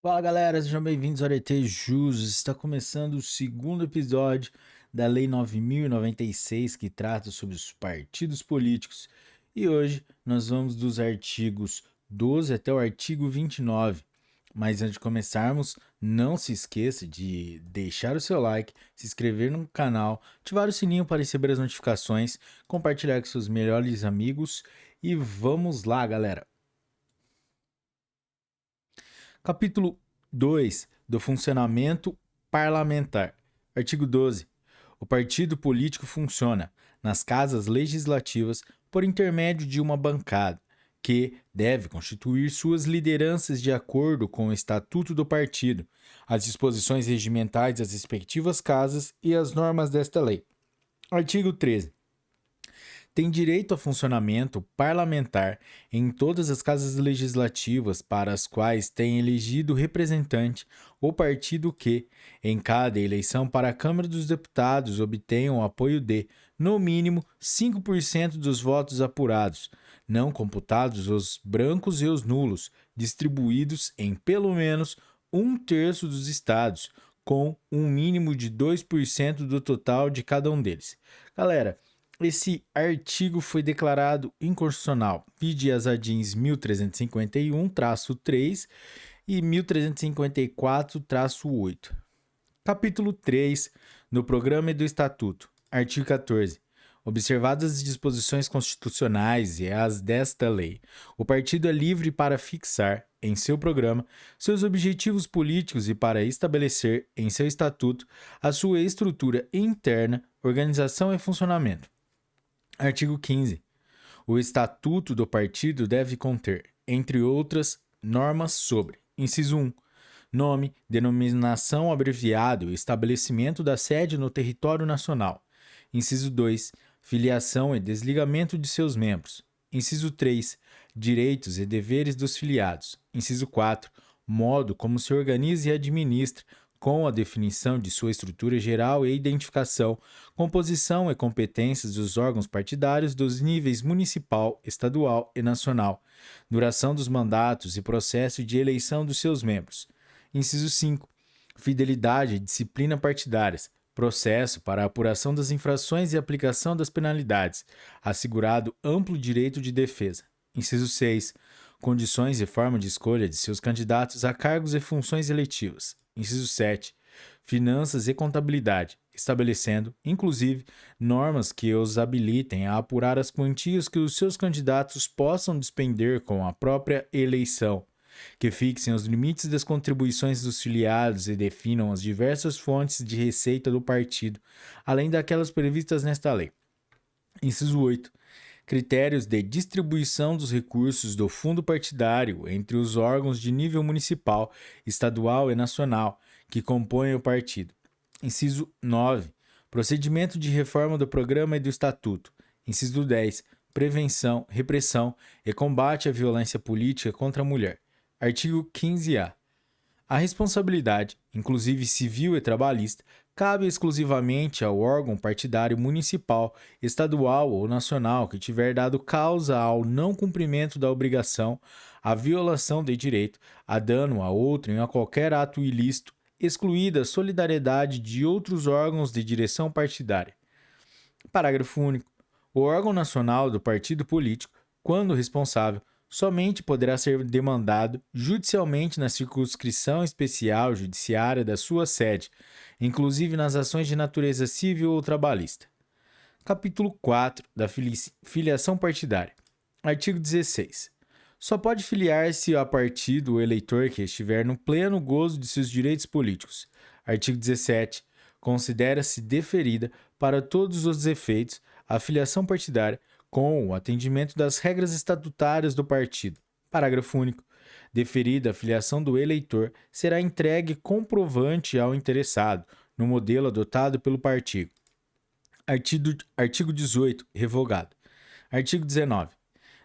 Fala galera, sejam bem-vindos ao Arete Jus. Está começando o segundo episódio da Lei 9.096, que trata sobre os partidos políticos. E hoje nós vamos dos artigos 12 até o artigo 29. Mas antes de começarmos, não se esqueça de deixar o seu like, se inscrever no canal, ativar o sininho para receber as notificações, compartilhar com seus melhores amigos e vamos lá, galera! Capítulo 2 do funcionamento parlamentar. Artigo 12. O partido político funciona nas casas legislativas por intermédio de uma bancada, que deve constituir suas lideranças de acordo com o estatuto do partido, as disposições regimentais das respectivas casas e as normas desta lei. Artigo 13. Tem direito a funcionamento parlamentar em todas as casas legislativas para as quais tem elegido representante o partido que, em cada eleição para a Câmara dos Deputados, obtenha o apoio de, no mínimo, 5% dos votos apurados, não computados os brancos e os nulos, distribuídos em pelo menos um terço dos estados, com um mínimo de 2% do total de cada um deles. Galera, esse artigo foi declarado inconstitucional. Vide as ADINs 1351-3 e 1354-8. Capítulo 3 do Programa e do Estatuto. Artigo 14. Observadas as disposições constitucionais e as desta lei, o partido é livre para fixar, em seu programa, seus objetivos políticos e para estabelecer, em seu estatuto, a sua estrutura interna, organização e funcionamento. Artigo 15. O estatuto do partido deve conter, entre outras, normas sobre: inciso 1. Nome, denominação abreviado e estabelecimento da sede no território nacional. Inciso 2. Filiação e desligamento de seus membros. Inciso 3. Direitos e deveres dos filiados. Inciso 4. Modo como se organiza e administra, com a definição de sua estrutura geral e identificação, composição e competências dos órgãos partidários dos níveis municipal, estadual e nacional, duração dos mandatos e processo de eleição dos seus membros. Inciso 5. Fidelidade e disciplina partidárias, processo para a apuração das infrações e aplicação das penalidades, assegurado amplo direito de defesa. Inciso 6. Condições e forma de escolha de seus candidatos a cargos e funções eletivas. Inciso 7. Finanças e contabilidade, estabelecendo, inclusive, normas que os habilitem a apurar as quantias que os seus candidatos possam despender com a própria eleição, que fixem os limites das contribuições dos filiados e definam as diversas fontes de receita do partido, além daquelas previstas nesta lei. Inciso 8. Critérios de distribuição dos recursos do fundo partidário entre os órgãos de nível municipal, estadual e nacional que compõem o partido. Inciso 9. Procedimento de reforma do programa e do estatuto. Inciso 10. Prevenção, repressão e combate à violência política contra a mulher. Artigo 15-A. A responsabilidade, inclusive civil e trabalhista, cabe exclusivamente ao órgão partidário municipal, estadual ou nacional que tiver dado causa ao não cumprimento da obrigação, à violação de direito, a dano a outro em qualquer ato ilícito, excluída a solidariedade de outros órgãos de direção partidária. Parágrafo único. O órgão nacional do partido político, quando responsável, somente poderá ser demandado judicialmente na circunscrição especial judiciária da sua sede, inclusive nas ações de natureza civil ou trabalhista. Capítulo 4 da filiação partidária. Artigo 16. Só pode filiar-se a partido o eleitor que estiver no pleno gozo de seus direitos políticos. Artigo 17. Considera-se deferida, para todos os efeitos, a filiação partidária com o atendimento das regras estatutárias do partido. Parágrafo único. Deferida a filiação do eleitor, será entregue comprovante ao interessado, no modelo adotado pelo partido. Artigo 18. Revogado. Artigo 19.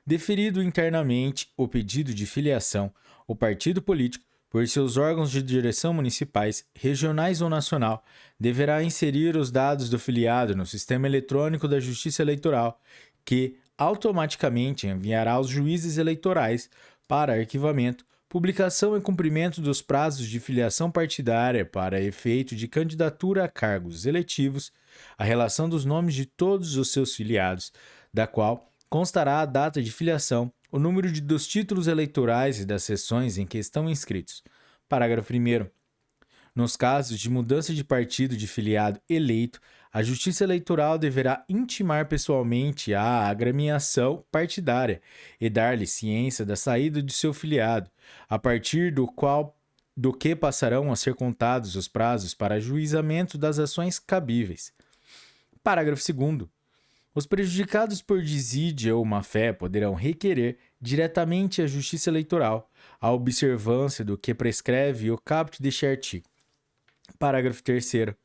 Deferido internamente o pedido de filiação, o partido político, por seus órgãos de direção municipais, regionais ou nacional, deverá inserir os dados do filiado no sistema eletrônico da Justiça Eleitoral, que automaticamente enviará aos juízes eleitorais para arquivamento Publicação e cumprimento dos prazos de filiação partidária para efeito de candidatura a cargos eletivos, a relação dos nomes de todos os seus filiados, da qual constará a data de filiação, o número dos títulos eleitorais e das seções em que estão inscritos. Parágrafo 1º. Nos casos de mudança de partido de filiado eleito, a Justiça Eleitoral deverá intimar pessoalmente a agremiação partidária e dar-lhe ciência da saída de seu filiado, a partir do que passarão a ser contados os prazos para ajuizamento das ações cabíveis. Parágrafo 2º. Os prejudicados por desídia ou má-fé poderão requerer diretamente à Justiça Eleitoral a observância do que prescreve o caput deste artigo. Parágrafo 3º.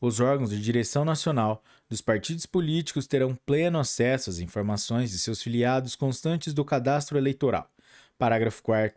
Os órgãos de direção nacional dos partidos políticos terão pleno acesso às informações de seus filiados constantes do cadastro eleitoral. Parágrafo 4º.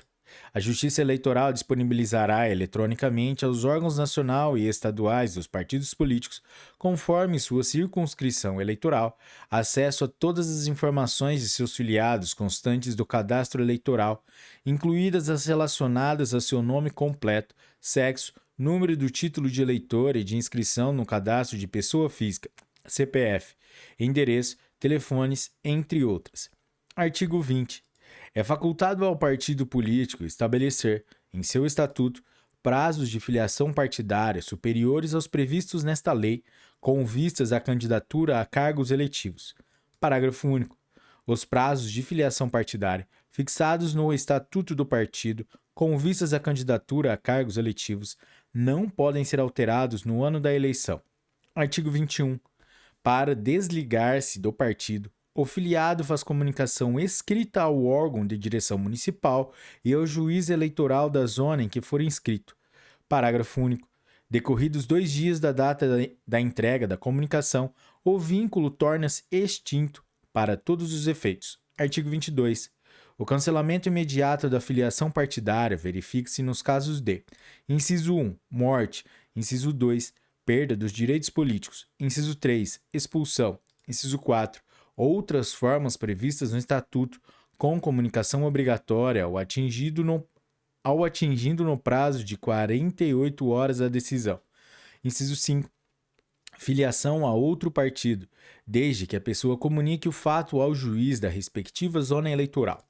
A Justiça Eleitoral disponibilizará eletronicamente aos órgãos nacional e estaduais dos partidos políticos, conforme sua circunscrição eleitoral, acesso a todas as informações de seus filiados constantes do cadastro eleitoral, incluídas as relacionadas a seu nome completo, sexo, número do título de eleitor e de inscrição no cadastro de pessoa física, CPF, endereço, telefones, entre outras. Artigo 20. É facultado ao partido político estabelecer, em seu estatuto, prazos de filiação partidária superiores aos previstos nesta lei, com vistas à candidatura a cargos eletivos. Parágrafo único. Os prazos de filiação partidária, fixados no estatuto do partido, com vistas à candidatura a cargos eletivos, não podem ser alterados no ano da eleição. Artigo 21. Para desligar-se do partido, o filiado faz comunicação escrita ao órgão de direção municipal e ao juiz eleitoral da zona em que for inscrito. Parágrafo único. Decorridos 2 dias da data da entrega da comunicação, o vínculo torna-se extinto para todos os efeitos. Artigo 22. O cancelamento imediato da filiação partidária verifica-se nos casos de: inciso 1, morte; inciso 2, perda dos direitos políticos; inciso 3, expulsão; inciso 4, outras formas previstas no Estatuto, com comunicação obrigatória ao atingindo no prazo de 48 horas a decisão. Inciso 5. Filiação a outro partido, desde que a pessoa comunique o fato ao juiz da respectiva zona eleitoral.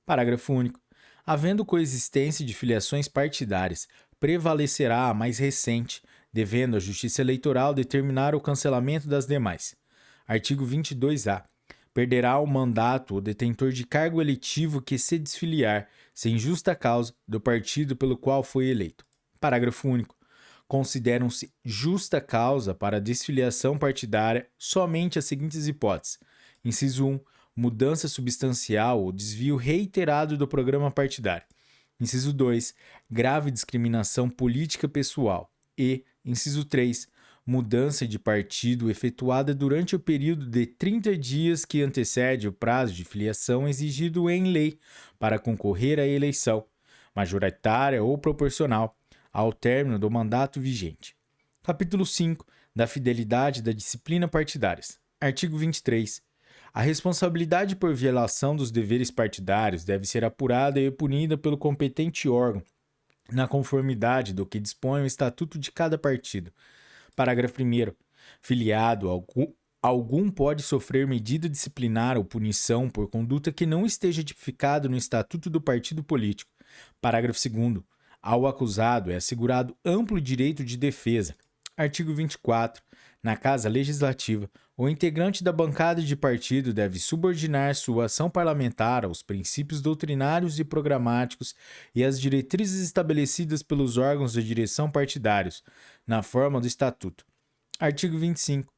Parágrafo único. Havendo coexistência de filiações partidárias, prevalecerá a mais recente, devendo a Justiça Eleitoral determinar o cancelamento das demais. Artigo 22-A. Perderá o mandato o detentor de cargo eletivo que se desfiliar, sem justa causa, do partido pelo qual foi eleito. Parágrafo único. Consideram-se justa causa para a desfiliação partidária somente as seguintes hipóteses. Inciso 1. Mudança substancial ou desvio reiterado do programa partidário. Inciso 2. Grave discriminação política pessoal. E, inciso 3. Mudança de partido efetuada durante o período de 30 dias que antecede o prazo de filiação exigido em lei para concorrer à eleição, majoritária ou proporcional, ao término do mandato vigente. Capítulo 5. Da fidelidade da disciplina partidárias. Artigo 23. A responsabilidade por violação dos deveres partidários deve ser apurada e punida pelo competente órgão, na conformidade do que dispõe o estatuto de cada partido. Parágrafo 1º. Filiado algum pode sofrer medida disciplinar ou punição por conduta que não esteja tipificada no estatuto do partido político. Parágrafo 2º. Ao acusado é assegurado amplo direito de defesa. Artigo 24. Na Casa Legislativa, o integrante da bancada de partido deve subordinar sua ação parlamentar aos princípios doutrinários e programáticos e às diretrizes estabelecidas pelos órgãos de direção partidários, na forma do Estatuto. Artigo 25.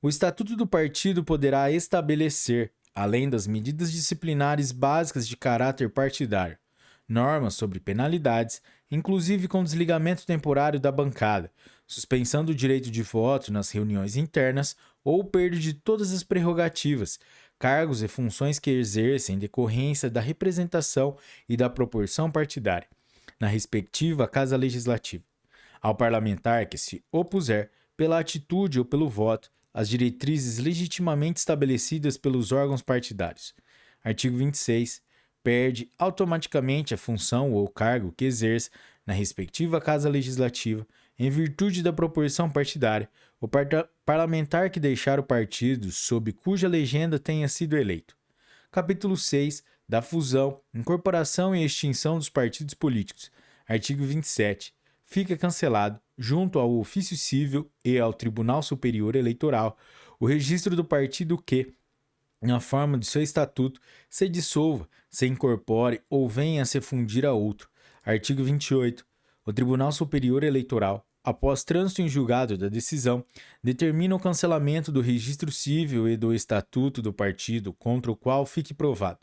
O Estatuto do partido poderá estabelecer, além das medidas disciplinares básicas de caráter partidário, normas sobre penalidades, inclusive com desligamento temporário da bancada, suspensão do direito de voto nas reuniões internas ou perda de todas as prerrogativas, cargos e funções que exercem em decorrência da representação e da proporção partidária, na respectiva Casa Legislativa. Ao parlamentar que se opuser, pela atitude ou pelo voto, às diretrizes legitimamente estabelecidas pelos órgãos partidários. Artigo 26. perde automaticamente a função ou cargo que exerce na respectiva Casa Legislativa em virtude da proporção partidária, o parlamentar que deixar o partido sob cuja legenda tenha sido eleito. Capítulo 6 da fusão, incorporação e extinção dos partidos políticos. Artigo 27. Fica cancelado, junto ao ofício civil e ao Tribunal Superior Eleitoral, o registro do partido que, na forma de seu estatuto, se dissolva, se incorpore ou venha a se fundir a outro. Artigo 28. O Tribunal Superior Eleitoral, após trânsito em julgado da decisão, determina o cancelamento do registro civil e do estatuto do partido contra o qual fique provado.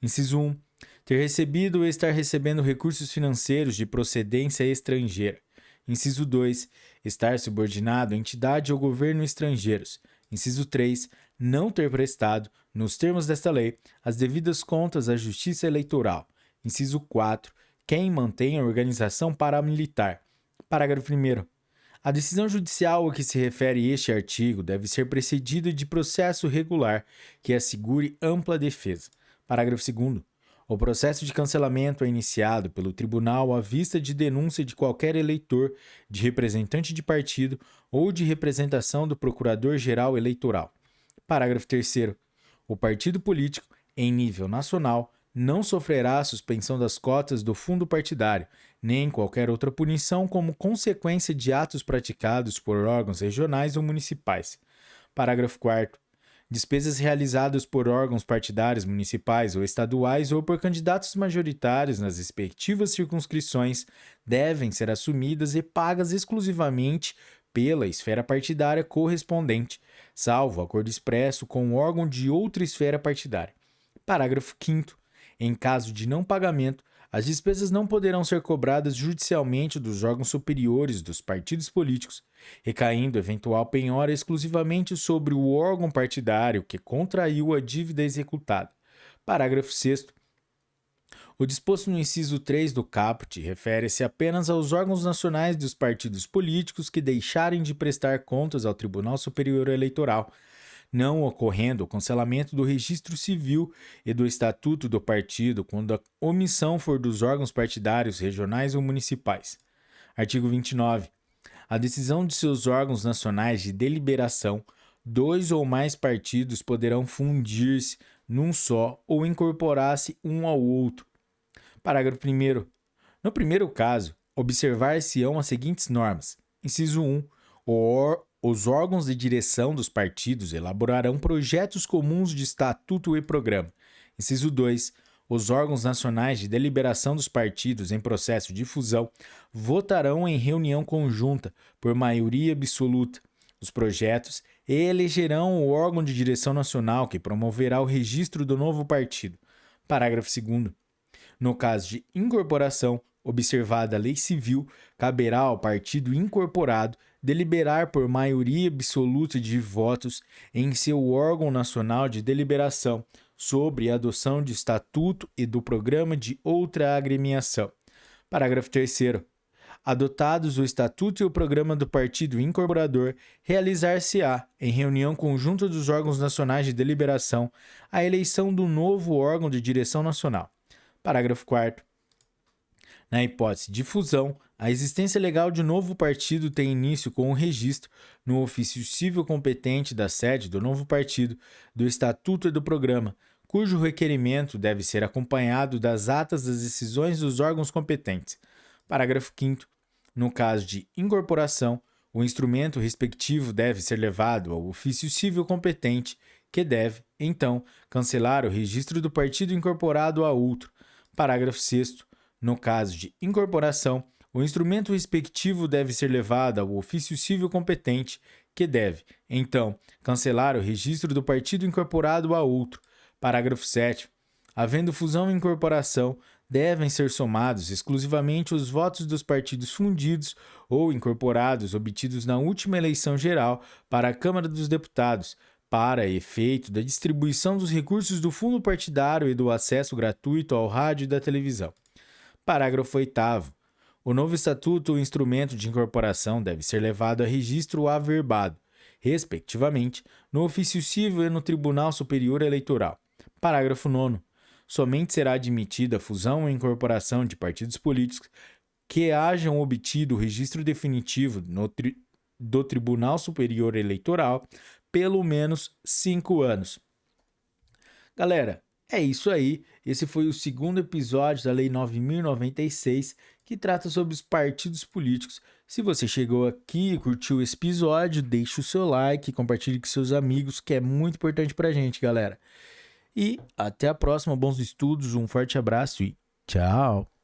Inciso 1. Ter recebido ou estar recebendo recursos financeiros de procedência estrangeira. Inciso 2. Estar subordinado a entidade ou governo estrangeiros. Inciso 3. Não ter prestado, nos termos desta lei, as devidas contas à Justiça Eleitoral. Inciso 4. Quem mantém a organização paramilitar. Parágrafo 1º. A decisão judicial a que se refere este artigo deve ser precedida de processo regular que assegure ampla defesa. Parágrafo 2º. O processo de cancelamento é iniciado pelo tribunal à vista de denúncia de qualquer eleitor, de representante de partido ou de representação do Procurador-Geral Eleitoral. Parágrafo 3º. O partido político, em nível nacional, não sofrerá a suspensão das cotas do fundo partidário, nem qualquer outra punição como consequência de atos praticados por órgãos regionais ou municipais. Parágrafo 4º. Despesas realizadas por órgãos partidários municipais ou estaduais ou por candidatos majoritários nas respectivas circunscrições devem ser assumidas e pagas exclusivamente pela esfera partidária correspondente, salvo acordo expresso com o órgão de outra esfera partidária. Parágrafo 5º. Em caso de não pagamento, as despesas não poderão ser cobradas judicialmente dos órgãos superiores dos partidos políticos, recaindo eventual penhora exclusivamente sobre o órgão partidário que contraiu a dívida executada. Parágrafo 6º. O disposto no inciso 3 do caput refere-se apenas aos órgãos nacionais dos partidos políticos que deixarem de prestar contas ao Tribunal Superior Eleitoral, não ocorrendo o cancelamento do registro civil e do estatuto do partido quando a omissão for dos órgãos partidários regionais ou municipais. Artigo 29. A decisão de seus órgãos nacionais de deliberação, 2 ou mais partidos poderão fundir-se num só ou incorporar-se um ao outro. Parágrafo 1º. No primeiro caso, observar-se-ão as seguintes normas. Inciso 1. Os órgãos de direção dos partidos elaborarão projetos comuns de estatuto e programa. Inciso 2. Os órgãos nacionais de deliberação dos partidos em processo de fusão votarão em reunião conjunta, por maioria absoluta, os projetos e elegerão o órgão de direção nacional que promoverá o registro do novo partido. Parágrafo 2º. No caso de incorporação, observada a lei civil, caberá ao partido incorporado deliberar por maioria absoluta de votos em seu órgão nacional de deliberação sobre a adoção de estatuto e do programa de outra agremiação. Parágrafo 3º. Adotados o estatuto e o programa do partido incorporador, realizar-se-á, em reunião conjunta dos órgãos nacionais de deliberação, a eleição do novo órgão de direção nacional. Parágrafo 4º. Na hipótese de fusão, a existência legal de novo partido tem início com o registro, no ofício civil competente da sede do novo partido, do estatuto e do programa, cujo requerimento deve ser acompanhado das atas das decisões dos órgãos competentes. Parágrafo 5º. No caso de incorporação, o instrumento respectivo deve ser levado ao ofício civil competente, que deve, então, cancelar o registro do partido incorporado a outro. Parágrafo 6º. No caso de incorporação, o instrumento respectivo deve ser levado ao ofício civil competente, que deve, então, cancelar o registro do partido incorporado a outro. Parágrafo 7º. Havendo fusão e incorporação, devem ser somados exclusivamente os votos dos partidos fundidos ou incorporados obtidos na última eleição geral para a Câmara dos Deputados, para efeito da distribuição dos recursos do fundo partidário e do acesso gratuito ao rádio e da televisão. Parágrafo 8º. O novo estatuto ou instrumento de incorporação deve ser levado a registro averbado, respectivamente, no ofício civil e no Tribunal Superior Eleitoral. Parágrafo 9º. Somente será admitida a fusão ou incorporação de partidos políticos que hajam obtido o registro definitivo do Tribunal Superior Eleitoral pelo menos 5 anos. Galera, é isso aí. Esse foi o segundo episódio da Lei 9.096, que trata sobre os partidos políticos. Se você chegou aqui e curtiu esse episódio, deixe o seu like, compartilhe com seus amigos, que é muito importante pra gente, galera. E até a próxima, bons estudos, um forte abraço e tchau!